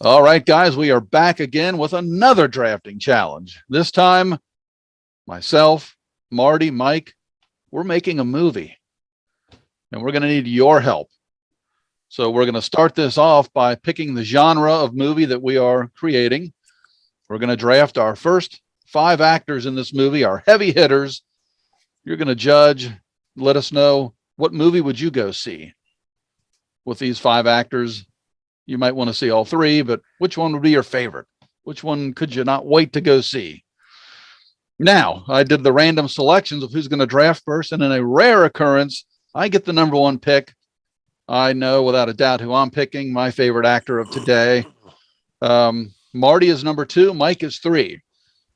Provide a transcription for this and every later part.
All right, guys, we are back again with another drafting challenge. This time, myself, Marty, Mike, we're making a movie and we're going to need your help. So we're going to start this off by picking the genre of movie that we are creating. We're going to draft our first 5 actors in this movie, our heavy hitters. You're going to judge, let us know, what movie would you go see with these 5 actors? You might want to see all 3, but which one would be your favorite? Which one could you not wait to go see? Now, I did the random selections of who's going to draft first, and in a rare occurrence, I get the number 1 pick. I know without a doubt who I'm picking, my favorite actor of today. Marty is number 2, Mike is 3.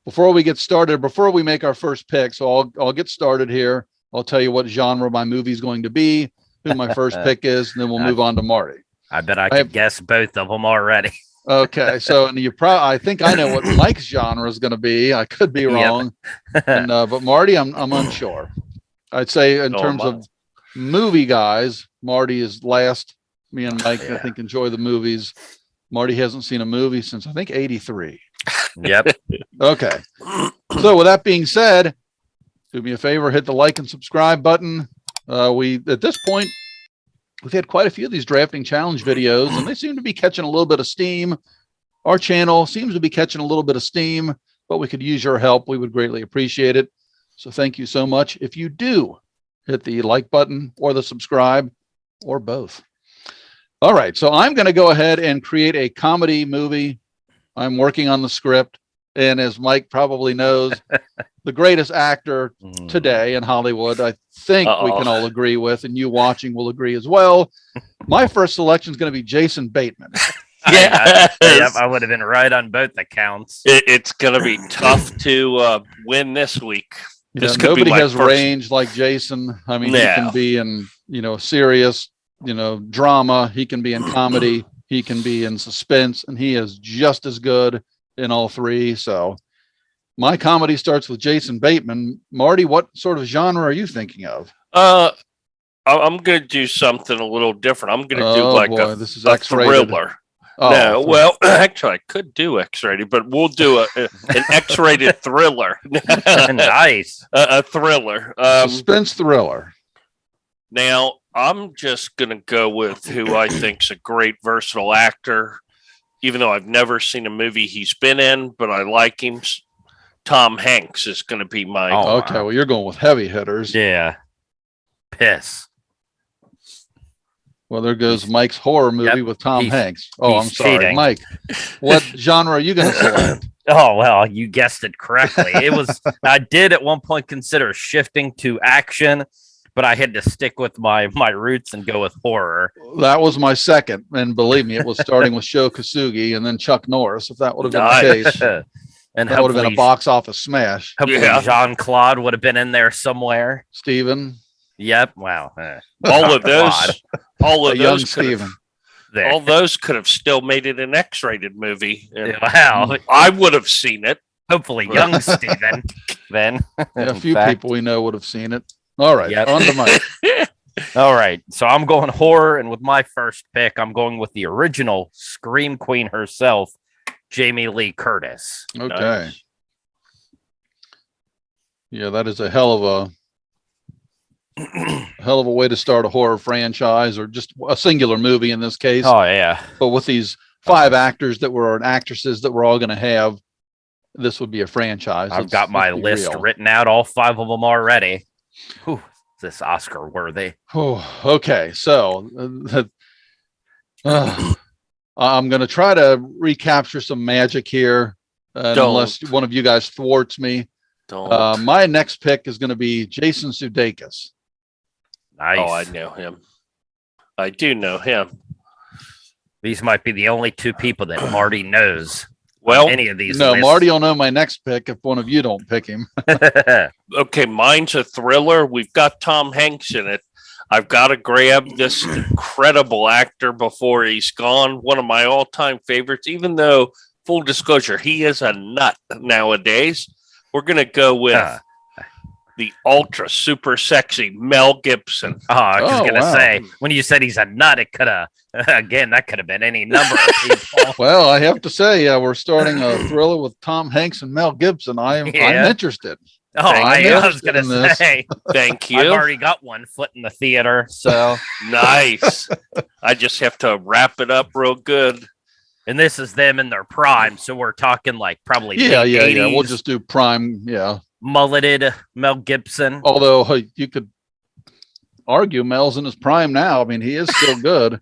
Before we get started, before we make our first pick, so I'll get started here. I'll tell you what genre my movie is going to be, who my first pick is, and then we'll move on to Marty. I bet I could guess both of them already. Okay, so and I think I know what Mike's genre is going to be. I could be wrong, and but Marty, I'm unsure. I'd say in terms of movie guys, Marty is last. Me and Mike, I think, enjoy the movies. Marty hasn't seen a movie since I think '83. Yep. Okay. So with that being said, do me a favor, hit the like and subscribe button. We at this point. We've had quite a few of these drafting challenge videos, and they seem to be catching a little bit of steam. Our channel seems to be catching a little bit of steam, but we could use your help. We would greatly appreciate it. So thank you so much. If you do hit the like button or the subscribe or both. All right. So I'm going to go ahead and create a comedy movie. I'm working on the script. And as Mike probably knows, the greatest actor today in Hollywood, I think we can all agree with, and you watching will agree as well. My first selection is going to be Jason Bateman. Yeah, I would have been right on both accounts. It's going to be tough to win this week. Nobody has range like Jason. I mean, he can be in, serious, drama. He can be in comedy. He can be in suspense, and he is just as good in all 3. So my comedy starts with Jason Bateman. Marty, what sort of genre are you thinking of? I'm going to do something a little different. I'm going to do like a thriller. Oh, no, well, actually, I could do X-rated, but we'll do an X-rated thriller. Nice. A thriller. Suspense thriller. Now, I'm just going to go with who I think's a great versatile actor, even though I've never seen a movie he's been in, but I like him. Tom Hanks is going to be my... Oh, okay, well, you're going with heavy hitters. Yeah. Piss. Well, there goes Mike's horror movie with Tom Hanks. Oh, I'm sorry. Cheating. Mike, what genre are you going to select? Oh, well, you guessed it correctly. I did at one point consider shifting to action, but I had to stick with my roots and go with horror. That was my second. And believe me, it was starting with Sho Kosugi and then Chuck Norris, if that would have been the case. And that would have been a box office smash. Hopefully Jean-Claude would have been in there somewhere. Steven. Yep. Wow. All of those young Steven. All those could have still made it an X-rated movie. Wow. I would have seen it. Hopefully young Steven. Then. A few people we know would have seen it. All right. On to Mike. All right. So I'm going horror, and with my first pick, I'm going with the original Scream Queen herself, Jamie Lee Curtis. Okay. Nice. Yeah, that is a hell of a way to start a horror franchise, or just a singular movie in this case. Oh, yeah. But with these 5 actors and actresses that we're all going to have, this would be a franchise. I've got my list written out, all 5 of them already. Whew, is this Oscar worthy? Oh, okay. So I'm going to try to recapture some magic here, unless one of you guys thwarts me. My next pick is going to be Jason Sudeikis. Nice. Oh, I know him. I do know him. These might be the only 2 people that Marty knows. Well, any of these. No, lists. Marty will know my next pick if one of you don't pick him. Okay, mine's a thriller. We've got Tom Hanks in it. I've got to grab this incredible actor before he's gone. One of my all-time favorites, even though, full disclosure, he is a nut nowadays. We're going to go with the ultra super sexy Mel Gibson. Oh, I was Oh, gonna wow. say when you said he's a nut, it could have again that could have been any number of people. Well, I have to say, we're starting a thriller with Tom Hanks and Mel Gibson. I'm Yeah. interested. Oh, Thank I you. was Interested gonna in this. say Thank I've you. already got one foot in the theater, so Nice. I just have to wrap it up real good. and this is them in their prime, so we're talking like probably Yeah, late yeah, 80s, yeah. We'll just do prime. Yeah. mulleted Mel Gibson. Although you could argue Mel's in his prime now. I mean, he is still good.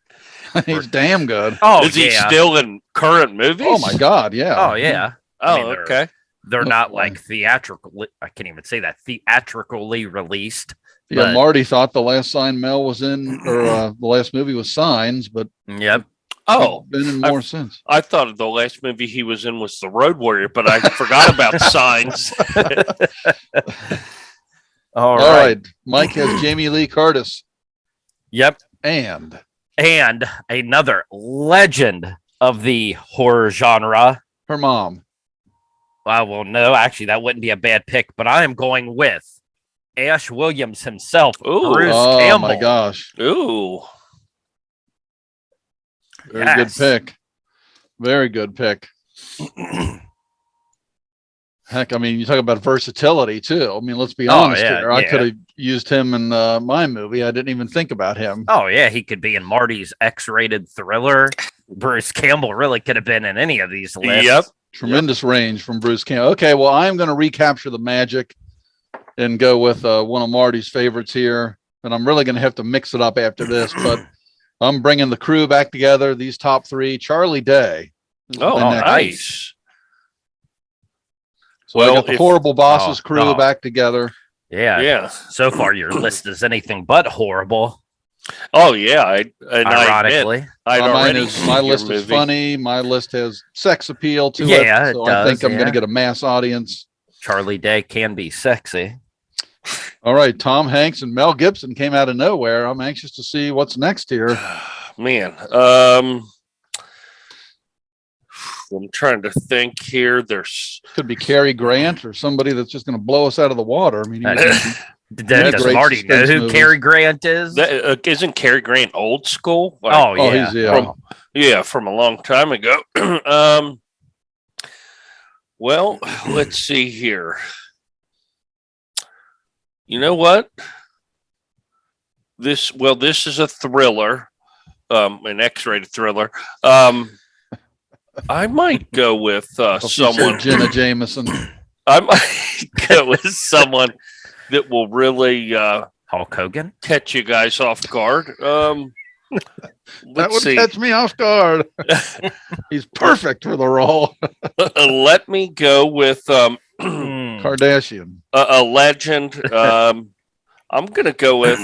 He's damn good. Oh, Is he yeah. still in current movies? Oh my God. Yeah. Oh, yeah. Oh, I mean, okay. They're Oh, not boy. like theatrical. I can't even say that theatrically released. Yeah. But- Marty thought the last sign Mel was in, or the last movie was Signs, but Yep. Oh, he's been in more since. I thought the last movie he was in was The Road Warrior, but I forgot about Signs. All All right. right. Mike has Jamie Lee Curtis Yep. and And another legend of the horror genre. her mom. Well, no, actually, that wouldn't be a bad pick, but I am going with Ash Williams himself, Ooh. Bruce Oh Campbell. my gosh. Ooh. Very Yes. good pick. Very good pick. Heck, I mean, you talk about versatility too. I mean, let's be Oh, honest yeah, here. I yeah. could have used him in my movie. I didn't even think about him. Oh, yeah, he could be in Marty's X-rated thriller. Bruce Campbell really could have been in any of these lists. Yep. Tremendous range from Bruce Campbell. Okay, well, I'm going to recapture the magic and go with one of Marty's favorites here. And I'm really going to have to mix it up after this, but I'm bringing the crew back together. These top three, Charlie Day. is Oh, the next. nice. So I Well, got the if- Horrible Bosses Oh, crew oh. back together. Yeah. Yeah. So far, your list is anything but horrible, Oh, yeah. I admit, ironically. I'd Mine already is seen my your list is movie. funny. My list has sex appeal to Yeah, it. it So I think does, I'm going yeah. to get a mass audience. Charlie Day can be sexy. All right, Tom Hanks and Mel Gibson came out of nowhere. I'm anxious to see what's next here. Man, I'm trying to think here. There's Could be Cary Grant or somebody that's just going to blow us out of the water. I mean, Does great Marty know suspense who movies. Cary Grant is? isn't Cary Grant old school? Like, Oh, oh, yeah. he's yeah. yeah, from a long time ago. Well, let's see here. You know what? This is a thriller, an X-rated thriller. I might go with If you someone. said Jenna Jameson. I might go with someone that will really Hulk Hogan? catch you guys off guard. That Let's would see. catch me off guard. He's perfect for the role. Let me go with Hmm. Kardashian. a legend. I'm gonna go with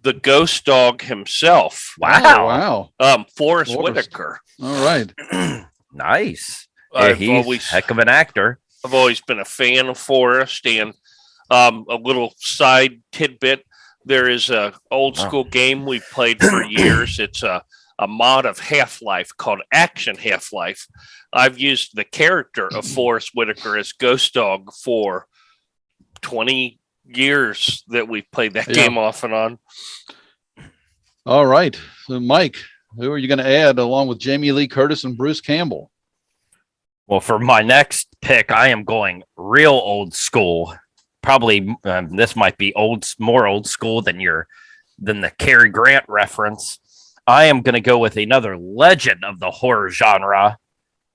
the ghost dog himself, Wow. Oh, wow. Forrest Forrest. Whitaker. All right. Nice. Yeah, I've he's always heck of an actor. been a fan of Forrest, and a little side tidbit. There is a old school game we played for years. It's a mod of Half-Life called Action Half-Life. I've used the character of Forrest Whitaker as Ghost Dog for 20 years that we've played that Yeah. game off and on. All right. So, Mike, who are you going to add along with Jamie Lee Curtis and Bruce Campbell? Well, for my next pick, I am going real old school. Probably this might be more old school than the Cary Grant reference. I am going to go with another legend of the horror genre,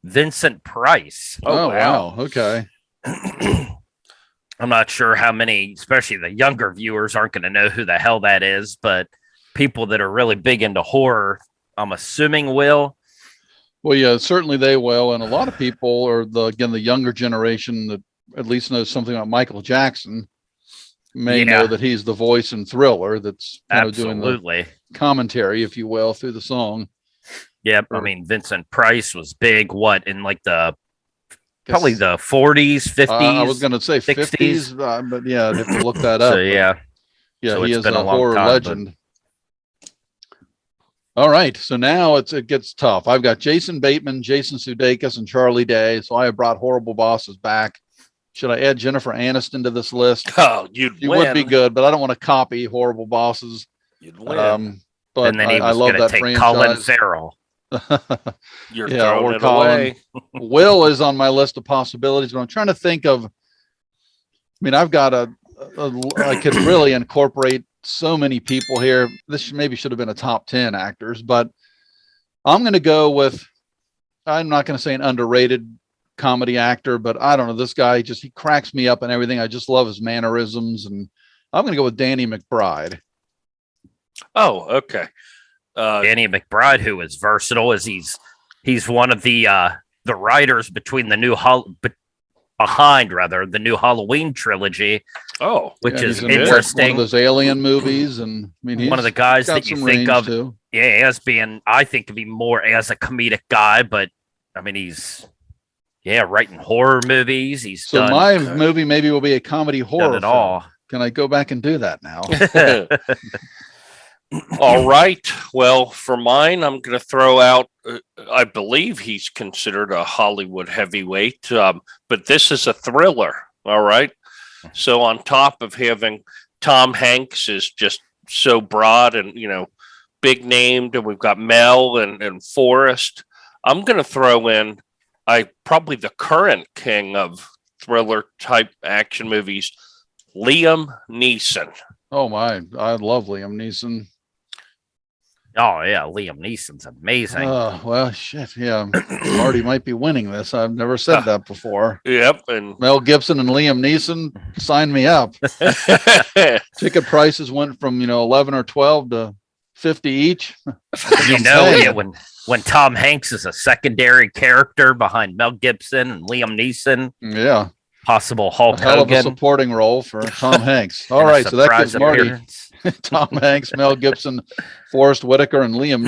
Vincent Price. Oh, wow. Okay. I'm not sure how many, especially the younger viewers, aren't going to know who the hell that is, but people that are really big into horror, I'm assuming will. Well, yeah, certainly they will. And a lot of people are the younger generation that at least knows something about Michael Jackson may Yeah. know that he's the voice in Thriller that's kind of doing the Absolutely. commentary, if you will, through the song. Yep. I Or- mean, Vincent Price was big, in like Guess- probably the 40s, 50s. I was going to say 60s. 50s, but yeah, I'd have to look that up. So, yeah. Yeah, So he it's is been a a long horror time, but- legend. All right, so now it gets tough. I've got Jason Bateman, Jason Sudeikis, and Charlie Day. So I have brought Horrible Bosses back. Should I add Jennifer Aniston to this list? Oh, you'd She win. would be good, but I don't want to copy Horrible Bosses. You'd win. But And then he I was love going to that take Colin franchise. Farrell. You're Yeah, throwing or it Colin. away. Will is on my list of possibilities, but I'm trying to think of. I mean, I've got I could really incorporate so many people here. This maybe should have been a top 10 actors, but I'm going to go with. I'm not going to say an underrated comedy actor, but I don't know. This guy he cracks me up and everything. I just love his mannerisms, and I'm going to go with Danny McBride. Oh, okay. Danny McBride, who is versatile, as he's one of the writers between the new the new Halloween trilogy. Oh, which Yeah, is he's in interesting. one of those Alien movies, and I mean, One of the guys got that you some think range, of, too. as being, I think, to be more as a comedic guy, but I mean, he's writing horror movies. He's So done my movie maybe will be a comedy horror done it film. all. Can I go back and do that now? all right. Well, for mine, I'm going to throw out. I believe he's considered a Hollywood heavyweight, but this is a thriller. All right. So on top of having Tom Hanks is just so broad and big named, and we've got Mel and Forrest. I'm going to throw in probably the current king of thriller type action movies, Liam Neeson. Oh my, I love Liam Neeson. Oh yeah, Liam Neeson's amazing. Well, shit, yeah. Marty might be winning this. I've never said that before. Yep, and Mel Gibson and Liam Neeson, sign me up. Ticket prices went from 11 or 12 to 50 each. When Tom Hanks is a secondary character behind Mel Gibson and Liam Neeson. Yeah. Possible Hulk Hell of Hogan. a supporting role for Tom Hanks. All right, so that gives Marty Tom Hanks, Mel Gibson, Forrest Whitaker, and Liam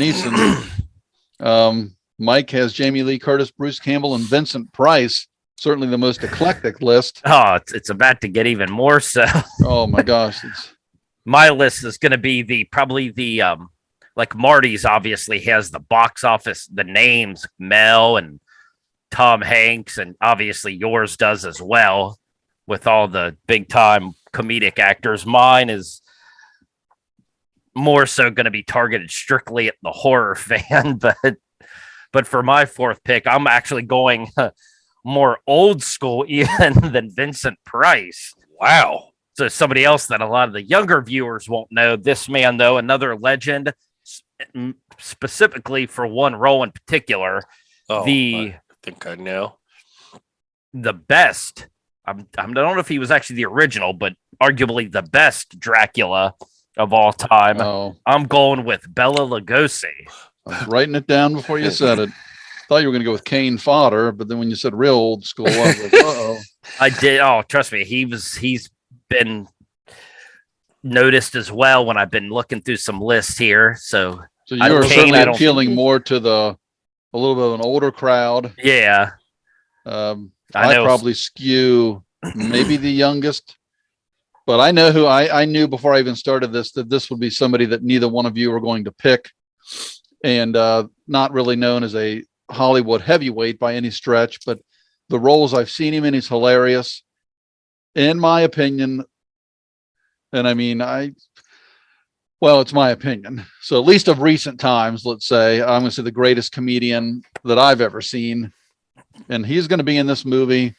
Neeson. Mike has Jamie Lee Curtis, Bruce Campbell, and Vincent Price. Certainly the most eclectic list. Oh, it's about to get even more so. Oh my gosh. My list is going to be probably the like Marty's obviously has the box office, the names Mel and Tom Hanks, and obviously yours does as well with all the big time comedic actors. Mine is more so going to be targeted strictly at the horror fan, but for my fourth pick, I'm actually going more old school even than Vincent Price. Wow. So somebody else that a lot of the younger viewers won't know. This man, though, another legend, specifically for one role in particular. I think I know. The best. I don't know if he was actually the original, but arguably the best Dracula of all time. Oh. I'm going with Bela Lugosi. I was writing it down before you said it. Thought you were going to go with Kane Fodder, but then when you said real old school, I was like, uh-oh. I did. Oh, trust me. He's been noticed as well when I've been looking through some lists here. So you were certainly appealing more to a little bit of an older crowd. Yeah. I probably skew maybe the youngest, but I know who I knew before I even started this, that this would be somebody that neither one of you were going to pick, and not really known as a Hollywood heavyweight by any stretch, but the roles I've seen him in, he's hilarious in my opinion. And I mean, it's my opinion. So at least of recent times, let's say, I'm going to say the greatest comedian that I've ever seen. And he's going to be in this movie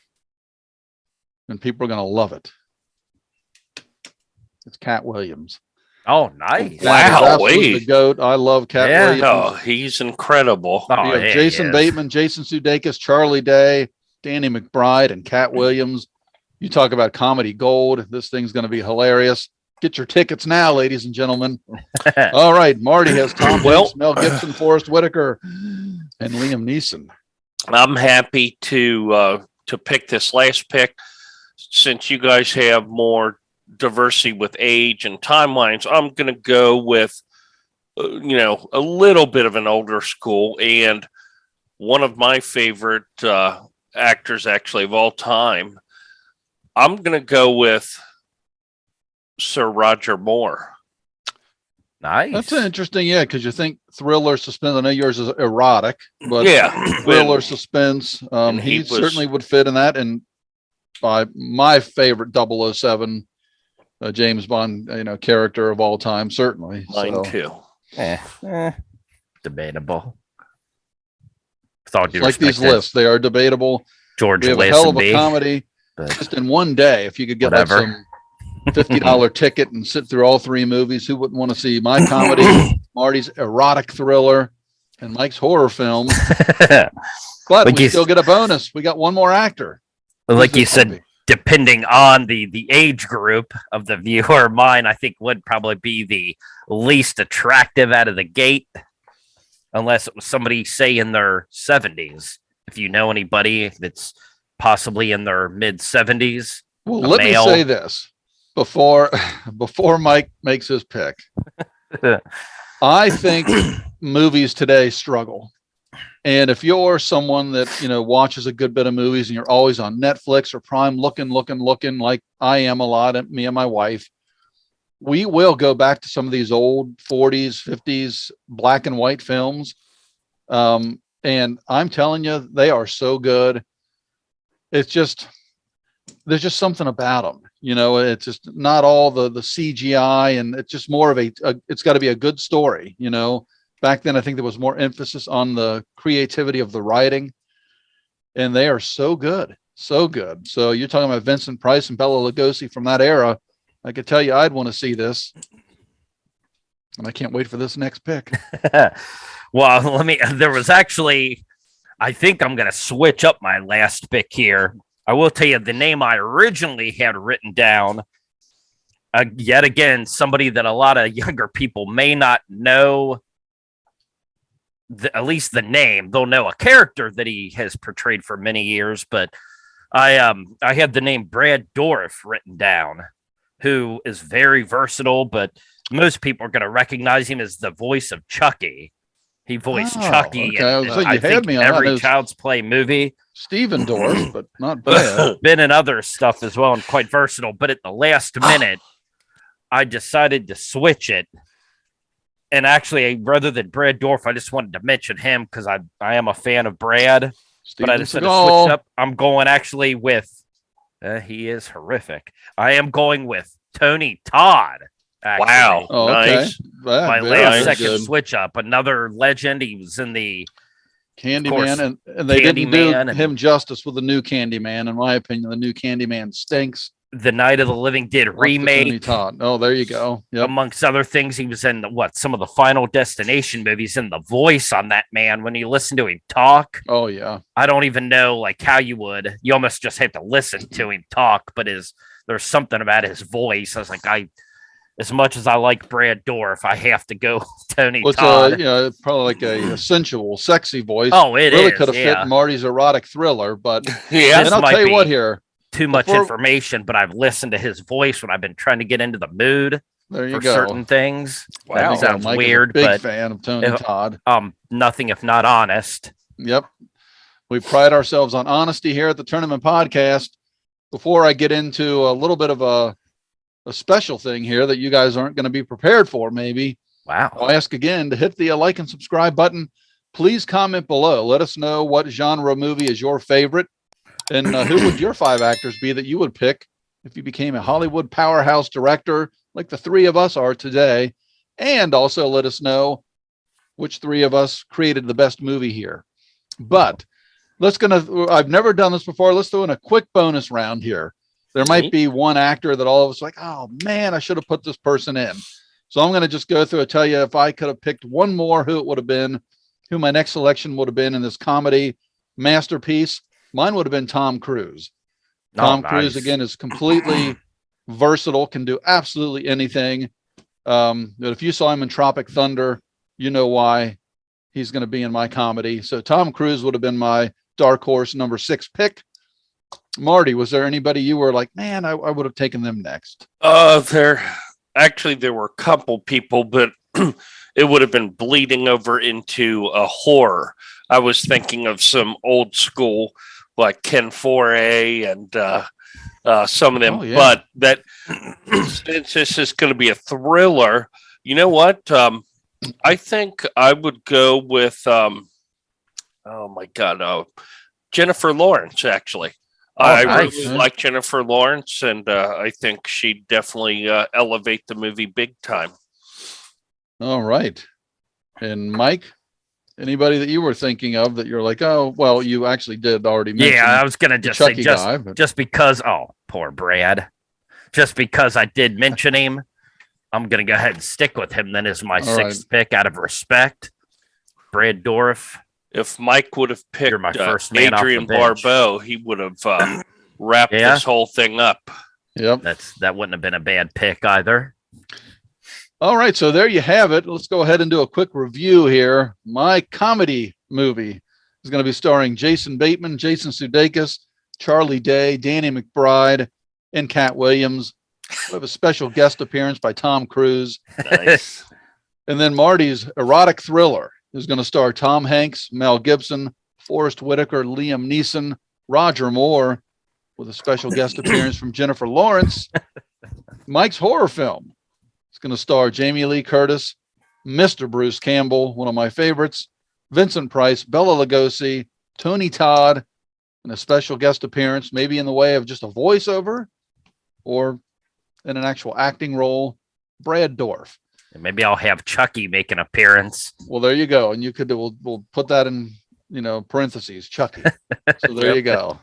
and people are going to love it. It's Cat Williams. Oh, nice. Wow. The GOAT. I love Cat Williams. Oh, he's incredible. We have Jason Bateman, Jason Sudeikis, Charlie Day, Danny McBride, and Cat Williams. You talk about comedy gold. This thing's going to be hilarious. Get your tickets now, ladies and gentlemen. All right. Marty has Tom Hanks, Mel Gibson, Forrest Whitaker, and Liam Neeson. I'm happy to pick this last pick since you guys have more diversity with age and timelines. I'm going to go with, a little bit of an older school, and one of my favorite actors actually of all time. I'm going to go with Sir Roger Moore. Nice. That's interesting, because you think thriller, suspense. I know yours is erotic, but yeah, thriller, suspense. He certainly would fit in that. And by my favorite 007 James Bond, character of all time, certainly. Mine too. Debatable. With all due Like respect, these lists, they are debatable. George We have a hell of a Lazenby, comedy. but Just in one day, if you could get whatever. like some $50 ticket and sit through all three movies, who wouldn't want to see my comedy, Marty's erotic thriller, and Mike's horror film? But Like we you- still get a bonus. We got one more actor. like Who's you this gonna said, depending on the age group of the viewer, mine I think would probably be the least attractive out of the gate, unless it was somebody, say, in their 70s. If you know anybody that's possibly in their mid 70s, Well, a let male. me say this before Mike makes his pick. I think movies today struggle. And if you're someone that, watches a good bit of movies and you're always on Netflix or Prime looking like I am a lot, me and my wife, we will go back to some of these old 40s, 50s black and white films. And I'm telling you, they are so good. It's just, there's just something about them. It's just not all the CGI, and it's just more of it's got to be a good story. Back then, I think there was more emphasis on the creativity of the writing, and they are so good, so good. So you're talking about Vincent Price and Bela Lugosi from that era. I could tell you, I'd want to see this, and I can't wait for this next pick. Well, there was actually, I think I'm going to switch up my last pick here. I will tell you the name I originally had written down. Yet again, somebody that a lot of younger people may not know, at least the name. They'll know a character that he has portrayed for many years, but I had the name Brad Dourif written down, who is very versatile, but most people are going to recognize him as the voice of Chucky. He voiced Chucky in, So you I had think, me on every that. Child's Play movie. Stephen Dorff, but not Brad. Been in other stuff as well and quite versatile. But at the last minute, I decided to switch it. And actually, rather than Brad Dourif, I just wanted to mention him because I am a fan of Brad. But I decided to switch up. I'm going actually with, he is horrific. I am going with Tony Todd. Actually. Wow. Oh, Nice. okay. My Very last second good. switch up. Another legend. He was in the Candyman, and they didn't do Candyman him justice with the new Candyman. In my opinion, the new Candyman stinks. The Night of the Living Dead remake. Tony Todd. Oh, there you go. Yep. Amongst other things, he was in some of the Final Destination movies, and the voice on that man, when you listen to him talk, Oh yeah. I don't even know how you would. You almost just have to listen to him talk, but there's something about his voice. I was like, as much as I like Brad Dourif, I have to go with Tony Todd. Probably like a sensual, sexy voice. Oh, it really is, could have fit in Marty's erotic thriller, but Yeah. and I'll might tell you be what here. Too much information, but I've listened to his voice when I've been trying to get into the mood There you for go. certain things. Wow. That sounds Mike is a weird, big but fan of Tony Todd. nothing if not honest. Yep. We pride ourselves on honesty here at the Tournament Podcast. Before I get into a little bit of a special thing here that you guys aren't going to be prepared for, maybe, Wow. I'll ask again to hit the like and subscribe button. Please comment below. Let us know what genre movie is your favorite, and who would your 5 actors be that you would pick if you became a Hollywood powerhouse director like the 3 of us are today. And also let us know which 3 of us created the best movie here. But I've never done this before. Let's do in a quick bonus round here. There might be one actor that all of us are like, oh man, I should have put this person in. So I'm going to just go through and tell you if I could have picked one more, who it would have been, who my next selection would have been in this comedy masterpiece. Mine would have been Tom Cruise. Tom Cruise, again, is completely versatile, can do absolutely anything. But if you saw him in Tropic Thunder, you know why he's going to be in my comedy. So Tom Cruise would have been my dark horse number 6 pick. Marty, was there anybody you were like, man, I would have taken them next? There were a couple people, but it would have been bleeding over into a horror. I was thinking of some old school like Ken Foray and some of them. Oh, yeah. But that since this is going to be a thriller, you know what? I think I would go with oh my god, Jennifer Lawrence. Actually, I nice. really like Jennifer Lawrence, and I think she'd definitely elevate the movie big time. All right. And Mike, anybody that you were thinking of that you're like, oh, well, you actually did already mention. Yeah, I was gonna the just say Chucky guy, but just because. Oh, poor Brad. Just because I did mention him, I'm gonna go ahead and stick with him. Then as my All sixth pick out of respect, Brad Dourif. If Mike would have picked You're my first man off the Adrian bench. Barbeau, he would have wrapped Yeah. this whole thing up. yep. That wouldn't have been a bad pick either. All right, so there you have it. Let's go ahead and do a quick review here. My comedy movie is going to be starring Jason Bateman, Jason Sudeikis, Charlie Day, Danny McBride, and Cat Williams. We have a special guest appearance by Tom Cruise. Nice. And then Marty's erotic thriller is going to star Tom Hanks, Mel Gibson, Forrest Whitaker, Liam Neeson, Roger Moore, with a special guest appearance from Jennifer Lawrence. Mike's horror film is going to star Jamie Lee Curtis, Mr. Bruce Campbell, one of my favorites, Vincent Price, Bela Lugosi, Tony Todd, and a special guest appearance, maybe in the way of just a voiceover or in an actual acting role, Brad Dourif. And maybe I'll have Chucky make an appearance. Well, there you go. And you could, we'll put that in, parentheses, Chucky. So there you go.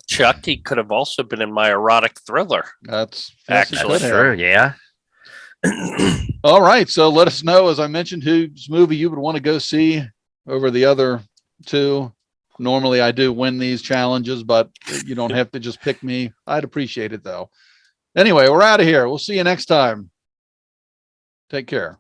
Chucky could have also been in my erotic thriller. That's Actually, That's true. Yeah. All right. So let us know, as I mentioned, whose movie you would want to go see over the other two. Normally I do win these challenges, but you don't have to just pick me. I'd appreciate it though. Anyway, we're out of here. We'll see you next time. Take care.